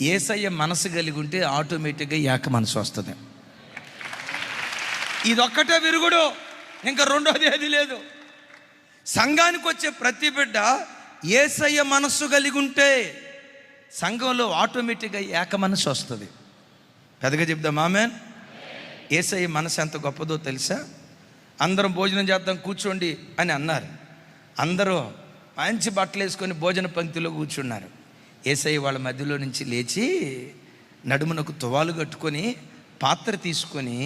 యేసయ్య మనసు కలిగి ఉంటే ఆటోమేటిక్గా ఏక మనసు వస్తుంది. ఇదొక్కటే విరుగుడు, ఇంకా రెండోది ఏది లేదు. సంఘానికి వచ్చే ప్రతి బిడ్డ యేసయ్య మనస్సు కలిగి ఉంటే సంఘంలో ఆటోమేటిక్గా ఏక మనసు వస్తుంది. పెద్దగా చెప్దాం ఆమేన్. యేసయ్య మనసు ఎంత గొప్పదో తెలుసా? అందరం భోజనం చేద్దాం కూర్చోండి అని అన్నారు. అందరూ మంచి బట్టలు వేసుకొని భోజన పంక్తిలో కూర్చున్నారు. యేసయ్య వాళ్ళ మధ్యలో నుంచి లేచి నడుమునకు తువాలు కట్టుకొని పాత్ర తీసుకొని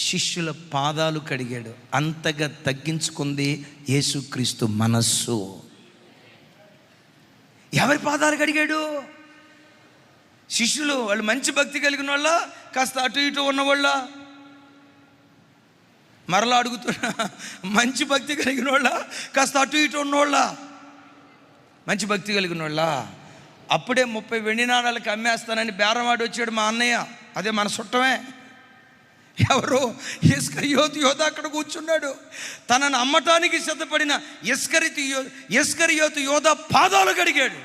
శిష్యుల పాదాలు కడిగాడు. అంతగా తగ్గించుకుంది యేసుక్రీస్తు మనస్సు. ఎవరి పాదాలు కడిగాడు? శిష్యులు. వాళ్ళు మంచి భక్తి కలిగిన వాళ్ళ, కాస్త అటు ఇటు ఉన్నవాళ్ళ? మరలా అడుగుతున్నా, మంచి భక్తి కలిగిన వాళ్ళ, కాస్త అటు ఇటు ఉన్నవాళ్ళ? మంచి భక్తి కలిగిన వాళ్ళ. అప్పుడే 30 వెండి నాణాలకి అమ్మేస్తానని బేరవాడు వచ్చాడు మా అన్నయ్య. అదే మన చుట్టమే. ఎవరు? ఇస్కరియోతు యోధ అక్కడ కూర్చున్నాడు. తనను అమ్మటానికి సిద్ధపడిన ఇస్కరియోతు యోధ పాదాలు కడిగాడు.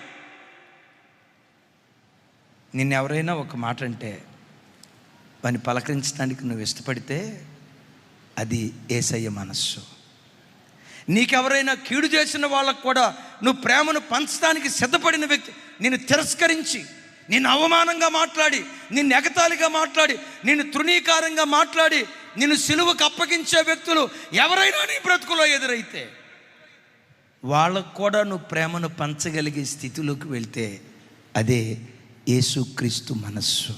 నిన్నెవరైనా ఒక మాట అంటే వాని పలకరించడానికి నువ్వు ఇష్టపడితే అది యేసయ్య మనస్సు. నీకెవరైనా కీడు చేసిన వాళ్ళకు కూడా నువ్వు ప్రేమను పంచడానికి సిద్ధపడిన వ్యక్తి, నిన్ను తిరస్కరించి, నిన్ను అవమానంగా మాట్లాడి, నిన్ను ఎగతాళిగా మాట్లాడి, నిన్ను తృణీకారంగా మాట్లాడి, నిన్ను సిలువకు అప్పగించే వ్యక్తులు ఎవరైనా నీ బ్రతుకులో ఎదురైతే వాళ్ళకు కూడా నువ్వు ప్రేమను పంచగలిగే స్థితిలోకి వెళ్తే అదే యేసుక్రీస్తు మనస్సు.